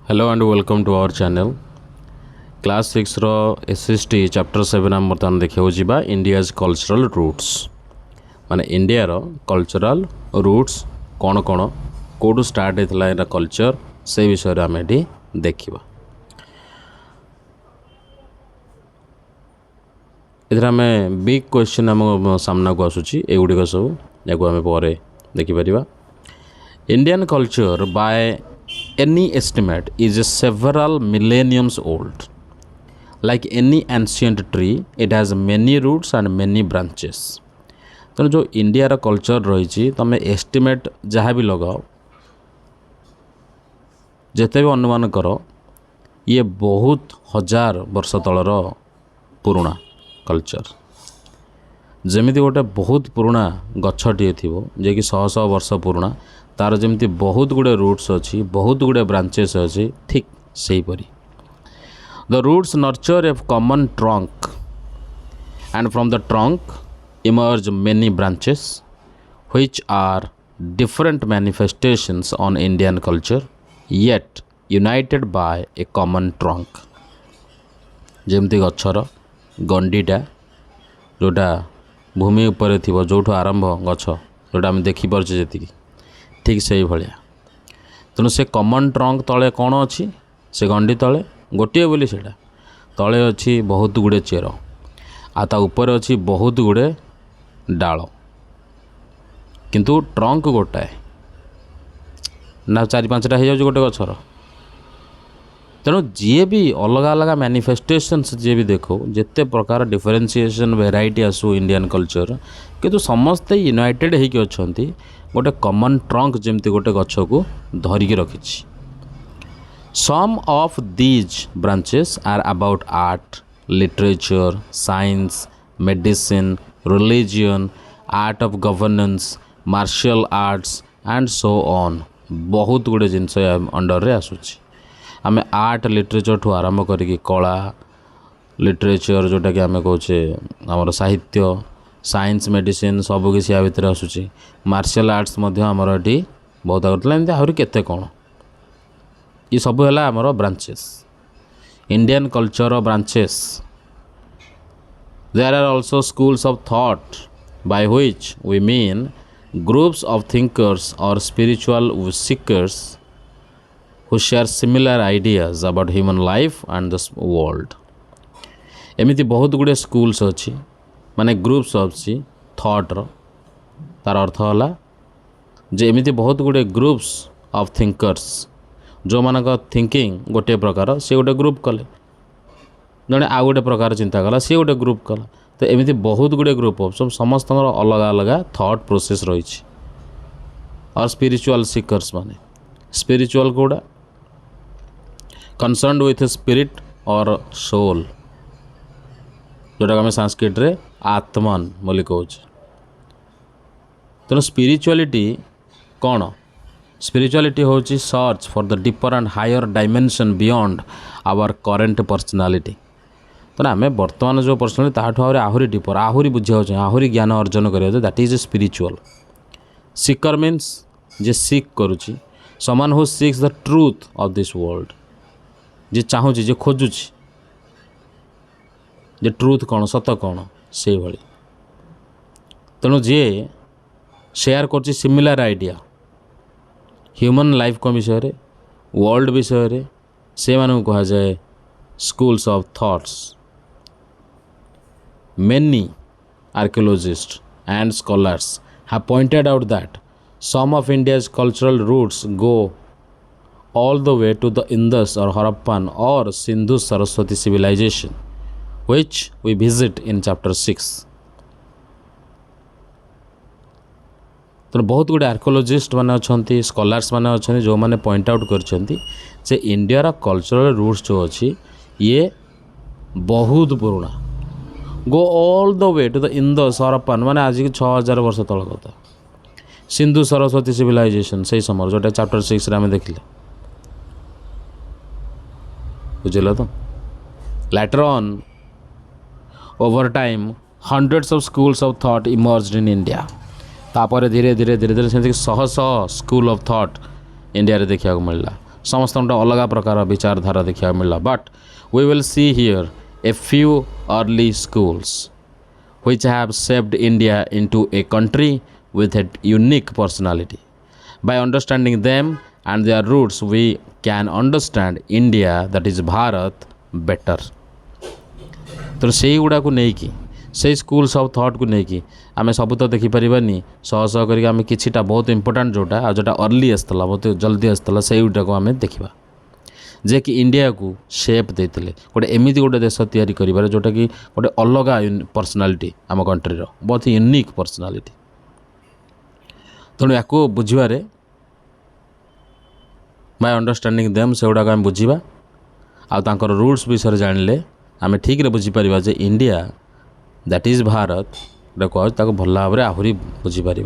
Hello and welcome to our channel. Class 6 row SST chapter 7 हम बर्तमान देखियो जिबा India's cultural roots माने इंडिया रो cultural roots कोन कोन कोडू स्टार्ट हेतला एटा कल्चर से विषय रे हम एठी देखिबा। इधर में बिग क्वेश्चन हम सामना को आसुची एगुडी को सब याको हम परे देखि परिबा। Indian culture by any estimate is several millenniums old. Like any ancient tree, it has many roots and many branches. तो जो इंडिया रा कल्चर रही तुम एस्टिमेट जहाँ भी लगाओ जिते भी अनुमान कर ये बहुत हजार वर्ष तलर पुराना कल्चर जमीती गोटे बहुत पुराना गछटे थी जे कि शह शह वर्ष पुराना तार जमी बहुत गुड़े रूट्स अच्छी बहुत गुड़े ब्रांचेस अच्छी ठीक से परी the roots nurture a common trunk and from the trunk emerge many branches which are different manifestations on Indian culture yet united by a common trunk जमती गछर गंडीटा जोटा भूमि उपर थी जो आरंभ गछ जोटा आम देखिपे जी ठीक से भाया तेणु से कॉमन ट्रंक तले कौन अच्छी से गंडी तले गोटे बोली से तले अच्छी बहुत गुड़े चेर आता ऊपर अच्छी बहुत गुड़े डाल किंतु ट्रंक गोटाए ना चारि पाँचटा हो जाए गोटे गचर तेणु जी भी अलग अलग मैनिफेस्टेशंस जी भी देखो जिते प्रकार डिफरेन्सीएसन वेराइटी आसू इंडियन कल्चर किंतु समस्ते यूनाइटेड होकर अच्छा गोटे कॉमन ट्रंक जमती गोटे गछ को धरिकी रखी। Some of these branches are about art literature science medicine religion art of governance martial arts and so on बहुत गुड़े जिनस अंडर रे आसूची आम आर्ट लिटरेचर ठू आरंभ करी कला लिटरेचर जोटा कि आम कहे आमर साहित्य साइंस मेडिसिन सबकि या भितर आसूची मार्शल आर्ट्स आमर ये बहुत आगुला एमती आहरी केते कौन ये सब है आमर branches Indian culture branches there are also schools of thought by which we mean groups of thinkers और spiritual seekers who share similar ideas about human life and the world. एमिति बहुत गुड़े स्कूल्स अच्छी माने ग्रुप्स अच्छी थॉटर तार अर्थ है जे एमिति बहुत गुड़े ग्रुप्स ऑफ थिंकर्स जो मानक थिंकिंग गोटे प्रकार सी गोटे ग्रुप कले जड़े आउ गोटे प्रकार चिंता कला सी गोटे ग्रुप कला तो एमिति बहुत गुड़े ग्रुप ऑफ सब समस्त अलग अलग थॉट प्रोसेस रही और स्पिरिचुअल सीकर्स माने spiritual Koda concerned with spirit or soul जोटा आम संस्कृत रे आत्मन बोली कहे तेणु स्पिरिचुअलिटी कौन स्पिरिचुअलिटी हूँ search for the deeper and higher dimension beyond our current personality तेना आम बर्तमान जो पर्सनालिटी ताठू आहरी डीपर आहरी बुझा आहरी ज्ञान अर्जन करा that is a spiritual seeker means जे सीक करुच्ची someone who seeks the truth of this world जे चाहूँ जे खोजुची जे ट्रुथ कौन सत कौन से भाई तेणु जी शेयर कर सिमिलर आइडिया ह्यूमन लाइफ को विषय रे वर्ल्ड विषय रे से मानू कहा जाए schools of thoughts many archaeologist and scholars have pointed out that some of India's cultural roots go all the way to the Indus or Harappan or Sindhu Saraswati civilization, which we visit in chapter 6. तो बहुत गुड़े archaeologist मैंने अच्छा scholars मैंने अच्छा जो मैंने point out कर इंडिया रा कल्चरल रूट्स जो अच्छी ये बहुत पुराना go all the way to the Indus Harappan माने आज की 6000 वर्ष तल कथा सिंधु सरस्वती सिविलाइजेशन से समय जोटा चैप्टर 6 आम देखिले बुझल तो later on over time hundreds of schools of thought emerged in India तापर धीरे धीरे धीरे धीरे से शह शह स्कूल ऑफ थॉट इंडिया रे देखा मिलला समस्त अलग प्रकार विचारधारा देखा मिला but we will see here a few early schools which have shaped India into a country with a unique personality. By understanding them and their roots, we can understand India, that is Bharat, better. तो से गुड़ा को नहीं कि से schools of thought को नहीं कि आम सब तो देखिपारानी शह शह करके किछिटा बहुत इंपोर्टाट जोटा आ जोटा अर्ली आसला बहुत जल्दी आसला से गुटा को आम देखा जे कि इंडिया को शेप देते गोटे एमती गोटे देश तैयारी कर जोटा कि गोटे अलग पर्सनालीटी आम कंट्री बहुत ही यूनिक पर्सनालीटी तेणु या बुझे बाय अंडरस्टैंडिंग देम से गुड़ाक आम बुझा आर रूल्स विषय जानिले आम ठीक बुझीपर जे इंडिया दैट इज भारत कह भल भाव में आहरी बुझीपर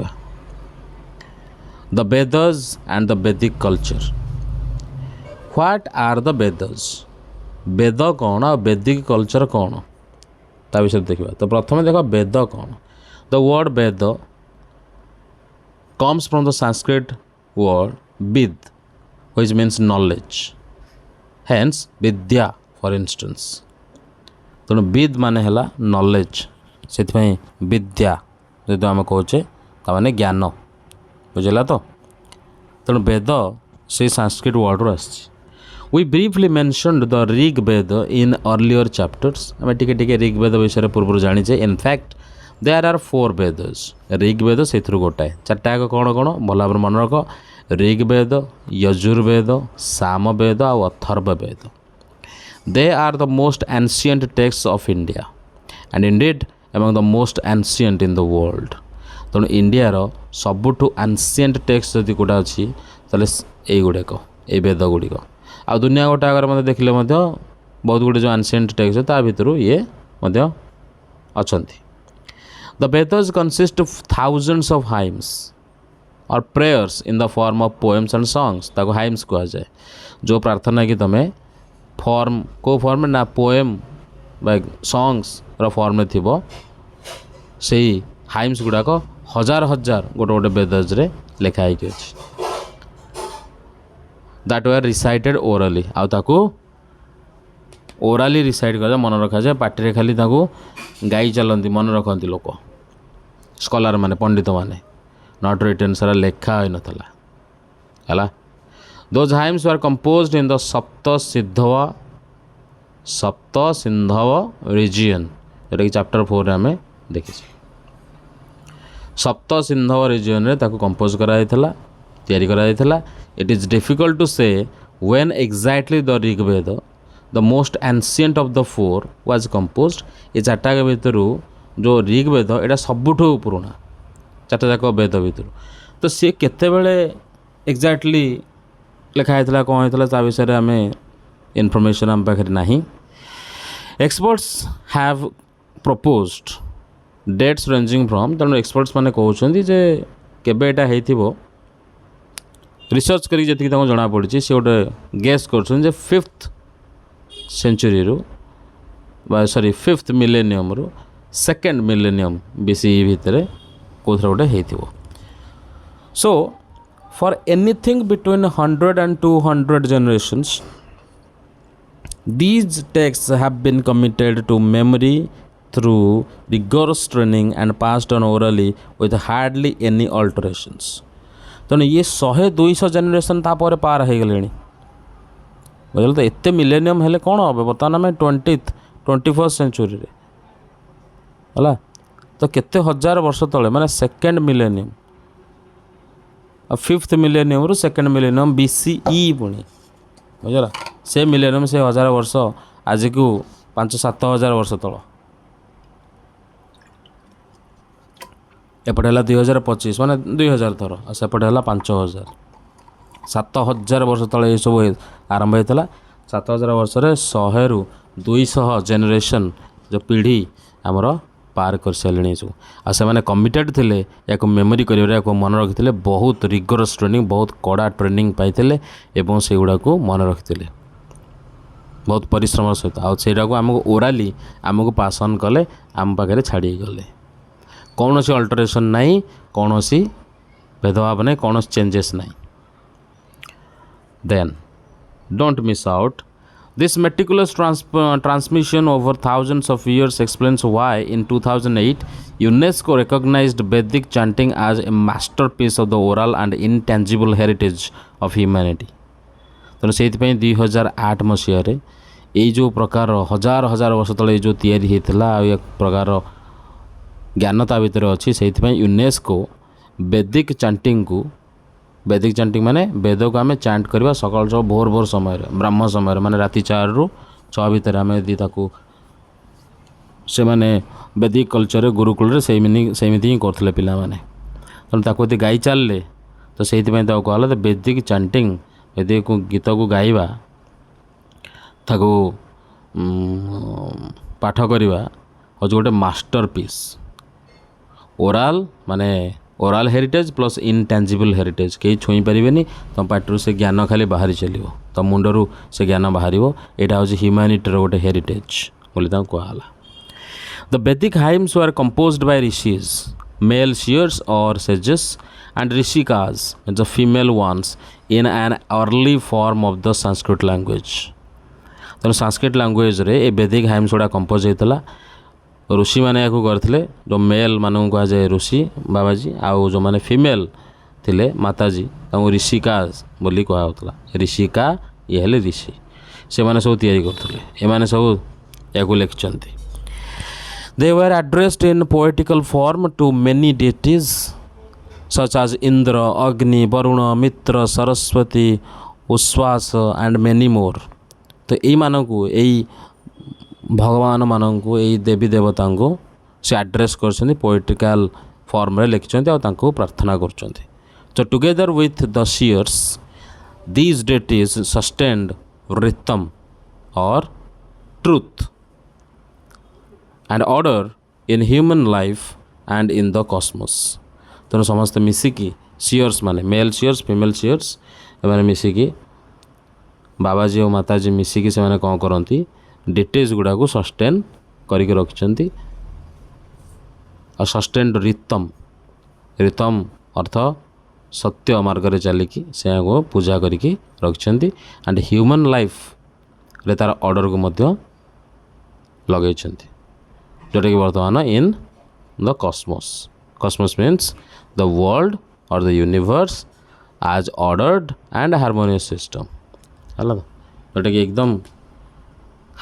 the Vedas and the Vedic culture what are the Vedas Veda कौन आ वैदिक कल्चर कौन ता विषय देखा तो प्रथम देख वेद कौन the word Veda comes from the Sanskrit word vid which means knowledge hence vidya for instance तेणु विद माने है नॉलेज से विद्या जो आम कहे ताने ज्ञान बुझेगा तो तेणु वेद से संस्कृत वर्ड रू आसी We briefly mentioned the Rig Veda in earlier chapters. हमें टिके ऋग वेद विषय पूर्व जानी in fact there are 4 Vedas Rig Veda से गोटाए चार्टा कौन कौन भल भाव मन रख ऋग वेद यजुर्वेद साम वेद और Atharva Veda they are the most ancient text of India and indeed among the most ancient in the world तेणु इंडियार सबुठु एंशिएंट टेक्स्ट जदि गोटा अच्छी ताले यही गुड़ाक ये वेद गुड़िक आ दुनिया गोटा आगे मतलब देखिले बहुत गुटे जो एंशिएंट टेक्स्ट है ता भितर ये अच्छा the Vedas consist of thousands of hymns और prayers in the form of poems and songs ताको हाइम्स कहा जाए जो प्रार्थना कि तुम फॉर्म को फॉर्म ना पोएम सॉन्ग्स रो फॉर्म में थिबो सेही हाइम्स गुड़ाक हजार हजार गोटे गोटे वेदर्स रे लिखाई कि दैट वर रिसाइटेड ओरली आउ ताकू ओराली रिसाइट कर मन रखा जाए पार्टी खाली ताकू गाई चलती मन रखती लोक स्कॉलर माने पंडित माने नॉट रिटन सारा लेखा हो नाला those hymns were composed in the सप्त सिंधव रिजियन जोटा कि चैप्टर 4 रे आम देखी सप्त सिंधव रिजियन रे ताकू कंपोज कराइथला तैयारी कराइथला it is difficult to say when exactly the Rigveda the most ancient of the 4 was composed ये चार्टा के भितर जो ऋग्वेद एटा सबुठु पुराना चार्टा जाक वेद भितर तो सी केतेबेले एग्जैक्टली लिखाई कौन होता ता विषय आम इनफॉरमेशन आम पाखे नहीं experts have proposed dates ranging from तेणु एक्सपर्ट्स माने कहते जे केबे एटा हेइथिबो रिसर्च करी जी जना पड़ी सी गोटे गेस कर 5th century sorry 5th millennium रु 2nd मिलेनियम BCE भितर कौन गोटे हो so for anything between 100 and 200 generations these texts have been committed to memory through rigorous training and passed on orally with hardly any alterations तेणु ये 100-200 generation तापर पार हो गले बुझल तो एत मिलेनियम हेले कौन हे बर्तमान आम 21st सेंचुरी है तो केते हजार वर्ष तले माने 2nd मिलेनियम 5th मिलेनियम रु 2nd मिलेनियम BCE पुणी बुझला से मिलेनियम से 1000 वर्ष आज को 5-7 हजार वर्ष तल एपटे है 2025 माने 2000 थर सेपटे है 5000 7000 वर्ष तले ये सब आरंभ होता 7000 वर्ष 100 रु 200 जेनेरेशन जो पीढ़ी आमर पार कर सारे सब आ कमिटेड थे या मेमोरी कर मन रखी बहुत रिगरस ट्रेनिंग बहुत कड़ा ट्रेनिंग पाई एवं से गुड़ा को मन रखी बहुत परिश्रम सहित आईटा को आमको ओराली आमको पासन कले आम पाखे छाड़ी गले कौन सी अल्टरेशन नहीं कौन सी भेदभाव नहीं कौन चेंजेस नहीं then Don't miss out. This meticulous transmission over thousands of years explains why, in 2008, UNESCO recognized Vedic chanting as a masterpiece of the oral and intangible heritage of humanity. ତେଣୁ ସେଇଥିପାଇଁ 2008 ମସିହାରେ ଏଇ ଯେଉଁ ପ୍ରକାର ହଜାର ହଜାର ବର୍ଷ ତଳେ ଏଇ ଯେଉଁ ତିଆରି ହେଇଥିଲା ଆଉ ଏ ପ୍ରକାର ଜ୍ଞାନ ତା ଭିତରେ ଅଛି, ସେଇଥିପାଇଁ ୟୁନେସ୍କୋ ବେଦିକ ଚାଣ୍ଟିଂ ମାନେ ବେଦକୁ ଆମେ ଚାଣ୍ଟ କରିବା ସକାଳ ସକାଳ ଭୋର ଭୋର ସମୟରେ, ବ୍ରହ୍ମ ସମୟରେ, ମାନେ ରାତି 4ରୁ 6 ଭିତରେ ଆମେ ଯଦି ତାକୁ ସେମାନେ ବେଦିକ କଲଚରରେ ଗୁରୁକୁଳରେ ସେମିତି ହିଁ କରୁଥିଲେ ପିଲାମାନେ। ତେଣୁ ତାକୁ ଯଦି ଗାଇ ଚାଲିଲେ ତ ସେଇଥିପାଇଁ ତାକୁ କୁହାଗଲା ତ ବେଦିକ ଚାଣ୍ଟିଂ, ବେଦିକ ଗୀତକୁ ଗାଇବା, ତାକୁ ପାଠ କରିବା ହେଉଛି ଗୋଟେ ମାଷ୍ଟର ପିସ୍। ଓରାଲ୍ ମାନେ ଓରାଲ୍ ହେରିଟେଜ୍ ପ୍ଲସ୍ ଇନଟାଞ୍ଜିବଲ୍ ହେରିଟେଜ୍, କେହି ଛୁଇଁ ପାରିବେନି, ତୁମ ପାଟିରୁ ସେ ଜ୍ଞାନ ଖାଲି ବାହାରି ଚାଲିବ, ତୁମ ମୁଣ୍ଡରୁ ସେ ଜ୍ଞାନ ବାହାରିବ। ଏଇଟା ହେଉଛି ହ୍ୟୁମାନିଟିର ଗୋଟେ ହେରିଟେଜ୍ ବୋଲି ତାଙ୍କୁ କୁହାଗଲା। The Vedic hymns were composed by rishis, male seers or sages, and rishikas, the female ones, in an early form of the Sanskrit language. ତେଣୁ ସାଂସ୍କ୍ରିଟ ଲାଙ୍ଗୁଏଜ୍ରେ ଏ ବେଦିକ ହାଇମ୍ସ ଗୁଡ଼ା କମ୍ପୋଜ୍ ହେଇଥିଲା। ଋଷିମାନେ ଏହାକୁ କରିଥିଲେ, ଯେଉଁ ମେଲ୍ ମାନଙ୍କୁ କୁହାଯାଏ ଋଷି ବାବାଜୀ, ଆଉ ଯେଉଁମାନେ ଫିମେଲ୍ ଥିଲେ ମାତାଜୀ ତାଙ୍କୁ ଋଷିକାସ୍ ବୋଲି କୁହାହେଉଥିଲା। ଋଷିକା ଇଏ ହେଲେ ଋଷି, ସେମାନେ ସବୁ ତିଆରି କରୁଥିଲେ, ଏମାନେ ସବୁ ଏହାକୁ ଲେଖିଛନ୍ତି। They were addressed in poetical form to many deities such as Indra, Agni, Varuna, Mitra, Saraswati, Ushvasa and many more. ତ ଏଇମାନଙ୍କୁ ଏଇ ଭଗବାନମାନଙ୍କୁ ଏଇ ଦେବୀ ଦେବତାଙ୍କୁ ସେ ଆଡ୍ରେସ୍ କରିଛନ୍ତି, ପୋଏଟିକାଲ୍ ଫର୍ମରେ ଲେଖିଛନ୍ତି ଆଉ ତାଙ୍କୁ ପ୍ରାର୍ଥନା କରୁଛନ୍ତି। ତ together with the seers these deities sustained rhythm or truth and order in human life and in the cosmos. ତେଣୁ ସମସ୍ତେ ମିଶିକି ସିୟର୍ସ ମାନେ ମେଲ୍ ସିୟର୍ସ ଫିମେଲ୍ ସିୟର୍ସ ଏମାନେ ମିଶିକି ବାବାଜୀ ଓ ମାତାଜୀ ମିଶିକି ସେମାନେ କ'ଣ କରନ୍ତି, ଡିଟେଲ୍ସ ଗୁଡ଼ାକୁ ସଷ୍ଟେନ୍ କରିକି ରଖିଛନ୍ତି। ଆଉ ସଷ୍ଟେନ୍ଡ ରିଥମ୍ ଅର୍ଥ ସତ୍ୟ ମାର୍ଗରେ ଚାଲିକି ସେୟାକୁ ପୂଜା କରିକି ରଖିଛନ୍ତି। ଆଣ୍ଡ ହ୍ୟୁମାନ୍ ଲାଇଫ୍ରେ ତା'ର ଅର୍ଡ଼ରକୁ ମଧ୍ୟ ଲଗେଇଛନ୍ତି, ଯେଉଁଟାକି ବର୍ତ୍ତମାନ in the cosmos. Cosmos means the world or the universe as ordered and harmonious system, ହେଲା। ଯେଉଁଟାକି ଏକଦମ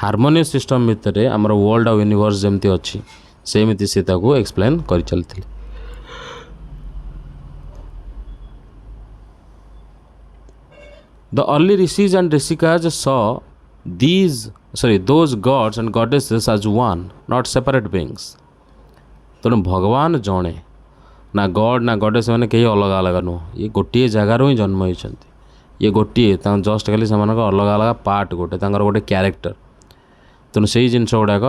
ହାରମୋନିୟସ୍ ସିଷ୍ଟମ୍ ଭିତରେ ଆମର ୱାର୍ଲଡ଼ ଆଉ ୟୁନିଭର୍ସ ଯେମିତି ଅଛି ସେମିତି ସେ ତାକୁ explain କରିଚାଲିଥିଲେ। The early rishis and rishikas saw those gods and goddesses as one, not separate beings. ତେଣୁ ଭଗବାନ ଜଣେ, ନା ଗଡ଼୍ ନା ଗଡ଼େସ୍ ମାନେ କେହି ଅଲଗା ଅଲଗା ନୁହଁ, ଇଏ ଗୋଟିଏ ଜାଗାରୁ ହିଁ ଜନ୍ମ ହୋଇଛନ୍ତି। ଇଏ ଗୋଟିଏ, ତାଙ୍କ ଜଷ୍ଟ ଖାଲି ସେମାନଙ୍କ ଅଲଗା ଅଲଗା ପାର୍ଟ, ଗୋଟେ ତାଙ୍କର ଗୋଟେ କ୍ୟାରେକ୍ଟର। ତେଣୁ ସେଇ ଜିନିଷ ଗୁଡ଼ାକ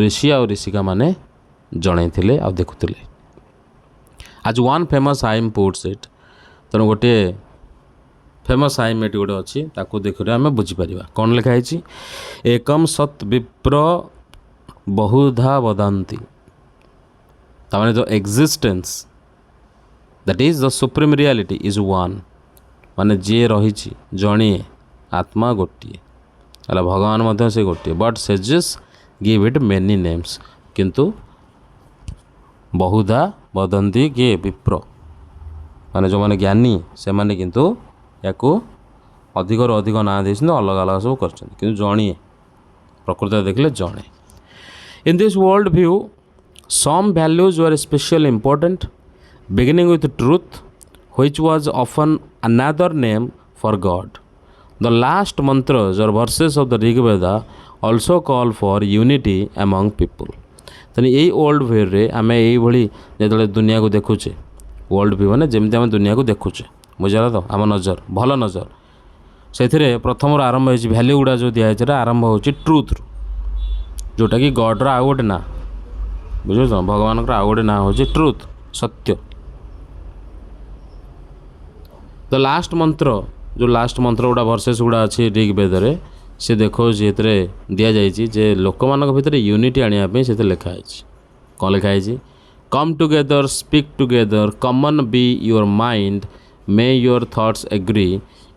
ଋଷି ଆଉ ଋଷିକା ମାନେ ଜଣେଇଥିଲେ ଆଉ ଦେଖୁଥିଲେ। ଆଜ୍ ୱାନ୍ ଫେମସ୍ ହାଇମ୍ ପୁଟ୍ସ ଇଟ୍, ତେଣୁ ଗୋଟିଏ ଫେମସ୍ ହାଇମ୍ ଏଠି ଗୋଟେ ଅଛି, ତାକୁ ଦେଖିଲେ ଆମେ ବୁଝିପାରିବା କ'ଣ ଲେଖା ହେଇଛି। ଏକମ୍ ସତ୍ ବିପ୍ର ବହୁଧା ବଦାନ୍ତି, ତାମାନେ the existence that is the supreme reality is one, ମାନେ ଯିଏ ରହିଛି ଜଣିଏ ଆତ୍ମା ଗୋଟିଏ, ହେଲା। ଭଗବାନ ମଧ୍ୟ ସେ ଗୋଟିଏ, but sages give it many names, କିନ୍ତୁ ବହୁଧା ବଦନ୍ତି କିଏ, ବିପ୍ର ମାନେ ଯେଉଁମାନେ ଜ୍ଞାନୀ ସେମାନେ କିନ୍ତୁ ୟାକୁ ଅଧିକରୁ ଅଧିକ ନାଁ ଦେଇଛନ୍ତି, ଅଲଗା ଅଲଗା ସବୁ କରିଛନ୍ତି, କିନ୍ତୁ ଜଣିଏ ପ୍ରକୃତରେ ଦେଖିଲେ ଜଣେ। In this world view some values were especially important, beginning with truth, which was often another name for God. The last mantras or verses of the Rig Veda also call for unity among people. ତେଣୁ ଏଇ world ଭ୍ୟୁରେ ଆମେ ଏଇଭଳି ଯେତେବେଳେ ଦୁନିଆକୁ ଦେଖୁଛେ, world view ମାନେ ଯେମିତି ଆମେ ଦୁନିଆକୁ ଦେଖୁଛେ, ବୁଝିଲା ତ, ଆମ ନଜର ଭଲ ନଜର, ସେଥିରେ ପ୍ରଥମରୁ ଆରମ୍ଭ ହେଇଛି ଭ୍ୟାଲ୍ୟୁ ଗୁଡ଼ା ଯେଉଁ ଦିଆହେଇଛି ଆରମ୍ଭ ହେଉଛି ଟ୍ରୁଥରୁ, ଯେଉଁଟାକି ଗଡ଼ର ଆଉ ଗୋଟେ ନାଁ, ବୁଝୁଛ, ଭଗବାନଙ୍କର ଆଉ ଗୋଟେ ନାଁ ହେଉଛି ଟ୍ରୁଥ୍, ସତ୍ୟ। ଦ ଲାଷ୍ଟ ମନ୍ତ୍ର, ଯେଉଁ ଲାଷ୍ଟ ମନ୍ତ୍ର ଗୁଡ଼ା ଭର୍ସେସ୍ ଗୁଡ଼ା ଅଛି ରିଗ୍ ବେଦରେ, ସେ ଦେଖାଉଛି ଏଥିରେ ଦିଆଯାଇଛି ଯେ ଲୋକମାନଙ୍କ ଭିତରେ ୟୁନିଟି ଆଣିବା ପାଇଁ ସେଥିରେ ଲେଖା ହେଇଛି। କ'ଣ ଲେଖା ହେଇଛି? Come together, speak together, common be your mind, may your thoughts agree,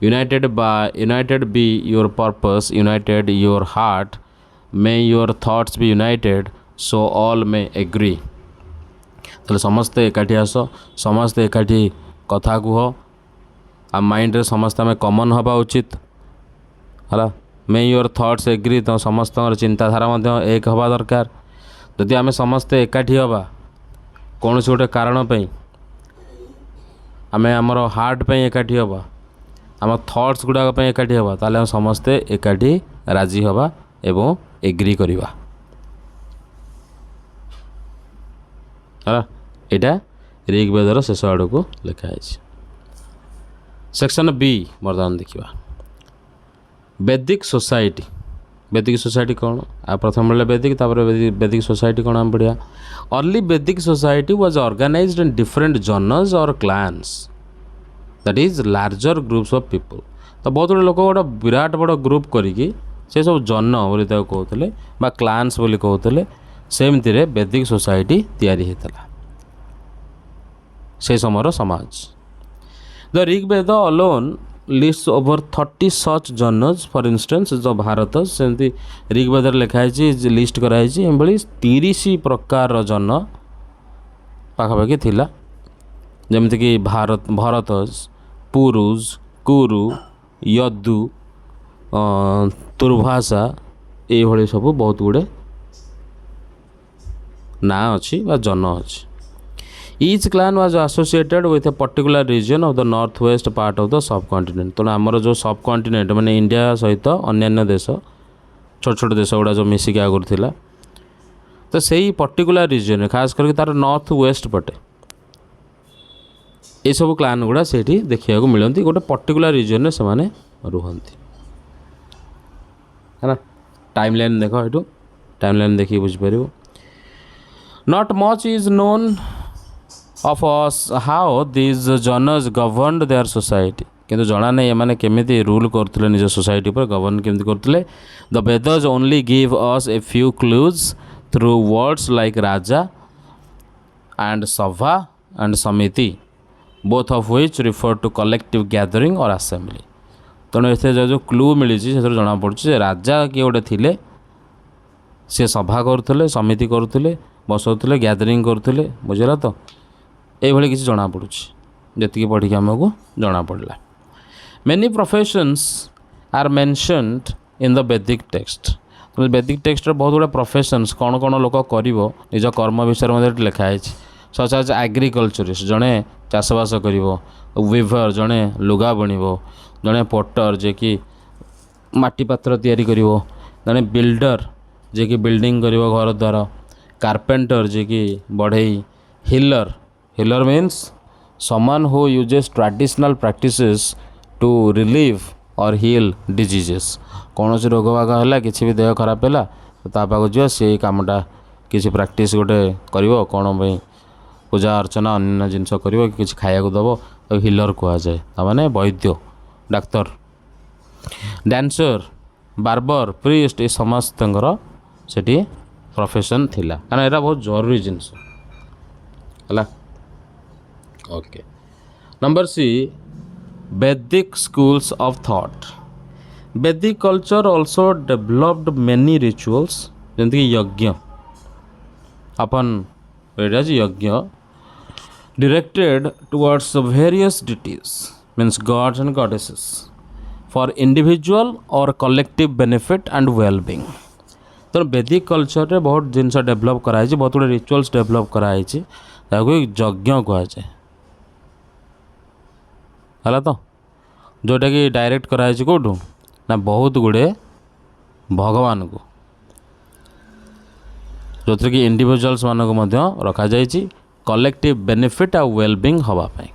united be your purpose, united your heart, may your thoughts be united, so all may agree। ତାହେଲେ ସମସ୍ତେ ଏକାଠି ଆସ, ସମସ୍ତେ ଏକାଠି କଥା କୁହ, ଆମ ମାଇଣ୍ଡରେ ସମସ୍ତେ ଆମେ କମନ୍ ହେବା ଉଚିତ ହେଲା। ମେ ୟୋର୍ ଥଟ୍ସ ଏଗ୍ରି, ତ ସମସ୍ତଙ୍କର ଚିନ୍ତାଧାରା ମଧ୍ୟ ଏକ ହେବା ଦରକାର। ଯଦି ଆମେ ସମସ୍ତେ ଏକାଠି ହେବା କୌଣସି ଗୋଟେ କାରଣ ପାଇଁ, ଆମେ ଆମର ହାର୍ଟ ପାଇଁ ଏକାଠି ହେବା, ଆମ ଥଟ୍ସ ଗୁଡ଼ାକ ପାଇଁ ଏକାଠି ହେବା, ତାହେଲେ ଆମେ ସମସ୍ତେ ଏକାଠି ରାଜି ହେବା ଏବଂ ଏଗ୍ରି କରିବା ହେଲା। ଏଇଟା ଋଗ୍ବେଦର ଶେଷ ଆଡ଼କୁ ଲେଖା ହେଇଛି। ସେକ୍ସନ୍ ବି ବର୍ତ୍ତମାନ ଦେଖିବା ବେଦିକ ସୋସାଇଟି। ବେଦିକ ସୋସାଇଟି କ'ଣ? ଆଉ ପ୍ରଥମ ବେଳେ ବେଦିକ, ତାପରେ ବେଦିକ ସୋସାଇଟି କ'ଣ ଆମେ ପଢ଼ିବା। Early Vedic society was organized in different genres or clans, that is larger groups of people। तो बहुत गुड़े लोक गोटे विराट बड़ ग्रुप करिकी से सब जन बोली कहते बा क्लान्स बोली कहते, सेमती वैदिक सोसाइटी तैयारी होता से समयर समाज। The Rigveda alone list over 30 such genres, for instance जो भारत सेमती ऋग्वेद लिखाई लिस्ट कराई 30 प्रकार जन पाखापाखि थिला, जमीक भारत भरतज, पुरुष, कुरु, यदु, तुर्भाषा, ये सब बहुत गुड़े ना अच्छी जन अच्छी। Each clan was associated with a particular region of the northwest part of the subcontinent। तो आमर जो सबकंटिनेंट माने इंडिया सहित अन्य देश छोट छोट देश गुड़ा जो मिसिक आगुरी थिला, तो सही पर्टिकुलर रीजन खास करके तार नॉर्थ वेस्ट पटे ये सब क्लान गुड़ा से देखा मिलती, गोटे पर्टिकुलर रीजन से माने रुहंती है ना। टाइम लाइन देख, ये टाइम लाइन देखिए बुझीपर। Not much is known of us how these genres governed their society। किंतु जना नहीं एमाने केमिति रूल करथले निज सोसाइटी पर, गवर्न केमिति करथले। The Vedas only give us a few clues through words like raja and sabha and samiti, both of which refer to collective gathering or assembly. तेणु एथे जो क्लू मिली से जना पड़ुछि राजा किए गोटे थिले, सी सभा करुले, समिति करुले, बसौले, गैदरिंग करुले, बुझला तो ये किसी जना पड़ू जी पढ़ी आमको जना पड़ा। Many professions are mentioned in the Vedic text. Vedic text बहुत गुड़ा प्रोफेशंस कौन कौन लोक कर निज कर्म विषय में लिखाई, सच एज एग्रिकल्चरिस्ट जड़े चाषबास कर, वीवर जड़े लुगा बुणव, जड़े पोटर जे कि माटी पात्र तैयारी कर, जड़े बिल्डर जे कि बिल्डिंग कर घर द्वार, कारपेंटर जे कि बढ़ई, healer, healer means someone who uses traditional practices to relieve or heal diseases। कौन सी रोग बाग है किसी भी देह खराब है तो पाक जा से कामटा किसी प्रैक्टिस गोटे कर कौन भाई पूजा अर्चना अन्य जिनस कर कि खाया दब तो हिलर कह जाए, मैंने वैद्य, डाक्तर, डांसर, बार्बर, प्रीस्ट, ये समस्त से प्रोफेशन थिला, कारण यहाँ बहुत जरूरी जिनस है। Okay, number C Vedic schools of thought. Vedic culture also developed many rituals, जमीक यज्ञ अपन यज्ञ directed towards various deities, means gods and goddesses, for individual or collective benefit and well-being। तो वैदिक कल्चर रे बहुत जिनस डेवलप कराई, बहुत गुड़े रिचुअल्स डेवलप कराई, यज्ञ कहुए है तो जोटा कि डायरेक्ट कराई कौटू ना बहुत गुड़े भगवान को, जो थी कि इंडिविजुअल्स मानक रखा जाइए कलेक्टिव बेनिफिट आ वेलबिंग हवापाई।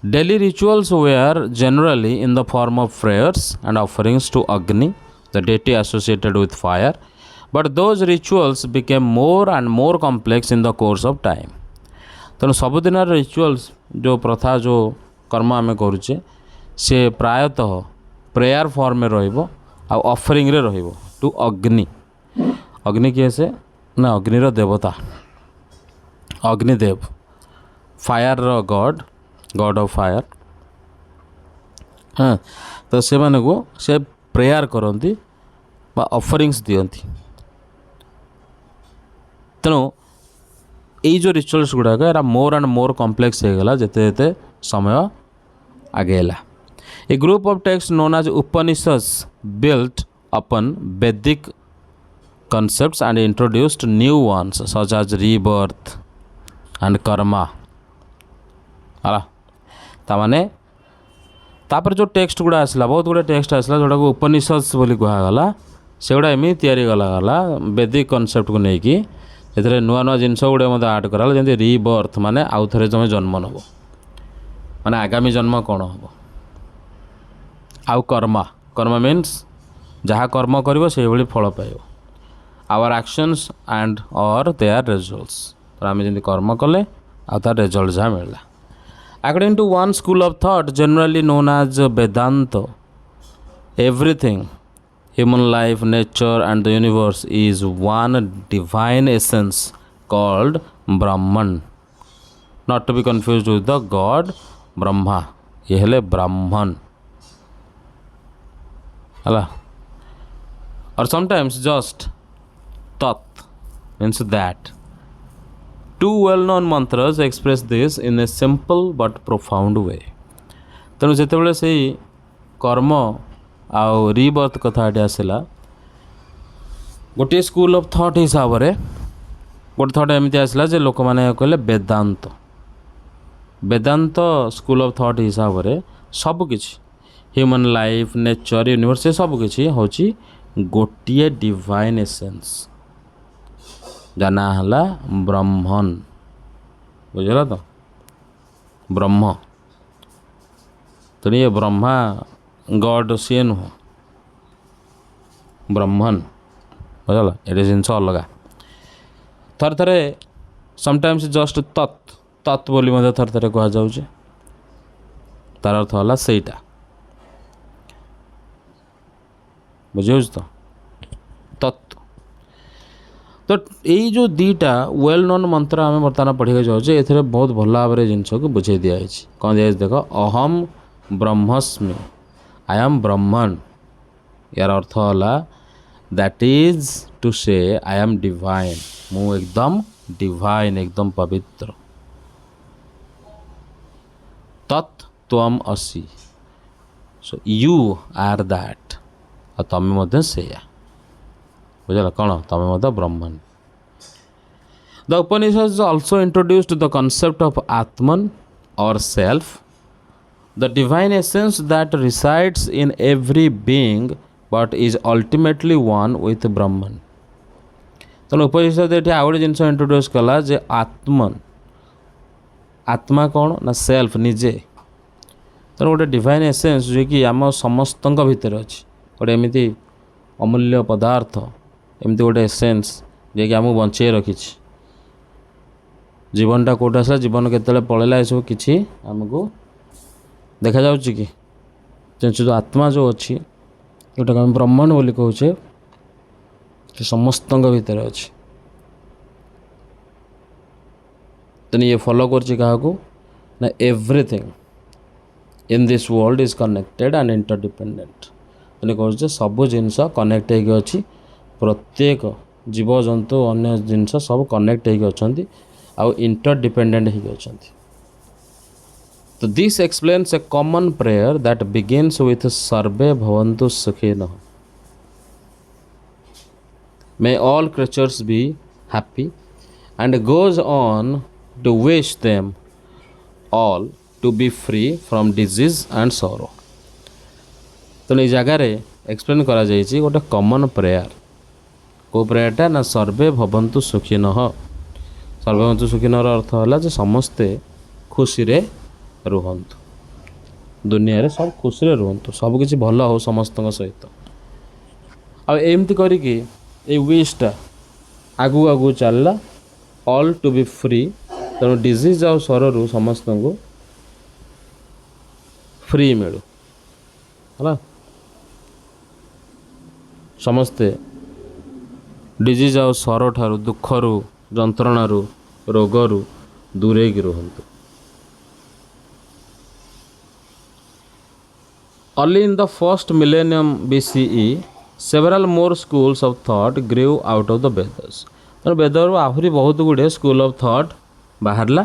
Daily rituals were generally in the form of prayers and offerings to Agni, the deity associated with fire, but those rituals became more and more complex in the course of time. तेणु सबुदिन rituals जो प्रथा जो कर्म आम करुचे से प्रायतः prayer form में रफरिंग टू अग्नि। अग्नि किए से ना अग्निर देवता Agnidev, fire god, god of fire, हाँ तो से प्रेयर करती ऑफरिंग्स दियंती तेणु यो रिचुअल्स गुड़ाक एरा मोर एंड मोर कॉम्प्लेक्स हो गला जिते जिते समय आगेला a group of text known as Upanishads built upon Vedic concepts and introduced new ones such as rebirth and karma हाला तामाने तापर जो टेक्स्ट गुड़ा आसला बहुत गुड़े टेक्स्ट आसला जोटा को उपनिषद्स बोली कहागला से गुड़ा एमती तैयारी गला वैदिक कॉन्सेप्ट को लेकिन एथिरे नुआ नुआ जिनस गुड़े मत ऐड कराला जमी रीबर्थ माने आउ थे तुम जन्म नब माने आगामी जन्म कौन हम आउ कर्मा कर्मा मीन्स जहाँ कर्म कर फल पाइब आवर एक्शंस एंड और देयर रिजल्ट्स तो आम जमी कर्म कले आर रिजल्ट जहाँ मिलला according to one school of thought generally known as Vedanta everything human life nature and the universe is one divine essence called Brahman, not to be confused with the god Brahma. ये हेले ब्राह्मण हला or sometimes just tat means that. Two well-known mantras express this in a simple but profound way. तेणु जितेबाला से कर्म आउ rebirth कथा आसला गोटे स्कूल ऑफ थॉट हिसाब से गोटे थॉट एमती आसला जे लोक मैंने कहले वेदांत वेदांत स्कूल ऑफ थॉट हिसाब से सबकि ह्यूमन लाइफ नेचर यूनिवर्स सबकि हूँ गोटे डिवाइन एसेंस जाना है ब्रह्मन बुझल तो ब्रह्म तो ये ब्रह्मा गॉड सी नुह ब्रह्मन बुझल ये जिनस अलग थर थे समटाइम्स जस्ट तत् तत् बोली थर थे कह जाऊे तार अर्थ है सेटा बुझे तो तत् तो यही जो दीटा वेल नोन मंत्र आम बर्तमान पढ़ी जाऊे ए बहुत भल भाव जिनस को बुझे दिखाई कौन दिखाई देख अहम ब्रह्मस्मि आई एम ब्रह्मन यार अर्थ है दैट इज टू से आई एम डिवाइन मु एकदम डिवाइन एकदम पवित्र तत् त्वम असि सो यू आर दैट और तमें से बुझल कौन तमें Brahman the Upanishad also introduced the concept of Atman or self the divine essence that resides in every being but is ultimately one with Brahman. तेणु उपनिषद ये आउ गए जिनस इंट्रोड्यूस कला जे आत्मन आत्मा कौन ना सेल्फ निजे तेणु गोटे डिवाइन एसेंस जो कि आम समस्त भितर अच्छी गोटे एमती अमूल्य पदार्थ एमती गोटे एसेंस जे कि आमको बंचे रखी जीवनटा कौट आसला जीवन केतले पलैला ये सब किसी आमको देखा जाऊँगी कि जो आत्मा जो अच्छी जोटा आम ब्रह्मांड बोली कहे समस्त भितर अच्छी तेन ये फॉलो कर everything in this world is connected and interdependent तेने कहे सब जिनस कनेक्ट होगी प्रत्येक जीवजंतु अन्य जिनस सब कनेक्ट होती आउ इंटरडिपेंडेंट होती तो this explains a common prayer that begins with सर्वे भवन्तु सुखिनः may all creatures be happy and goes on to wish them all to be free from disease and sorrow तो ये जगार एक्सप्लेन करा जाइए गोटे कॉमन प्रेयर को प्रेयरटा ना सर्वे भवन्तु सुखिनः सर्वे भवन्तु सुखिनः अर्थ है समस्ते खुशी रे रुहतु दुनिया रे सब खुशी रे रुहतु सबकि भल हो समस्त सहित आमती करके विशटा आगू आगू चलला ऑल टू बी फ्री तेणु डिजीज आ सरु समस्त को फ्री मिलू है समस्ते डिजीज आ सर ठारू दुखरू जंत्रणारू रोगरू दूरे रुहतु Only in the first millennium BCE, several more schools of thought grew out of the Vedas. ତେଣୁ ବେଦରୁ ଆହୁରି ବହୁତ ଗୁଡ଼ିଏ ସ୍କୁଲ୍ ଅଫ୍ ଥଟ୍ ବାହାରିଲା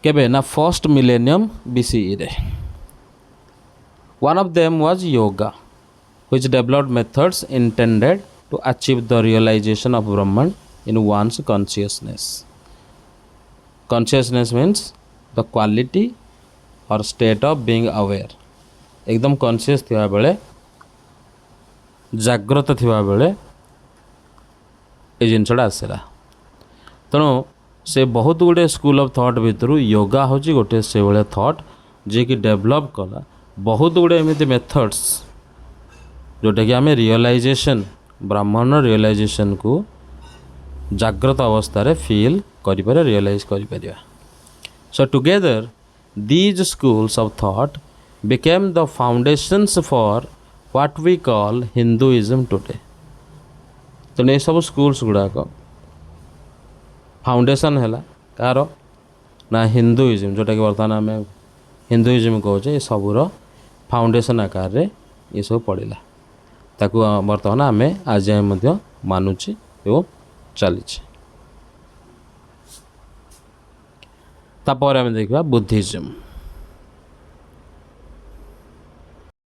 କେବେ ନା ଫର୍ଷ୍ଟ ମିଲେନିୟମ୍ BCEରେ. One of them was yoga, which developed methods intended to achieve the realization of Brahman in one's consciousness. Consciousness means the quality or state of being aware. एकदम conscious थिबा बेले जाग्रत थिबा बेले ए जिनसटा आसला. तेणु से बहुत गुड़े स्कूल ऑफ थॉट भितर योगा हूँ गोटे से भाया थॉट जी कि डेभलप कला बहुत गुड़े एमती मेथड्स जोटा कि आम रियलाइजेशन ब्राह्मण रियलाइजेशन को जाग्रत अवस्था फील कर रियलाइज कर. सो together these schools of thought became the foundations for what we call Hinduism today. तो ये सब स्कूल्स गुड़ाक फाउंडेशन है कार ना हिंदुइज्म जोटा कि बर्तमान आम हिंदुइज्म कहे ये सबूर फाउंडेशन आकार रे ये सब पड़ा ताकू बर्तमान आम आज मानुचे एवं चली. तापर आम देखा बुद्धिज्म.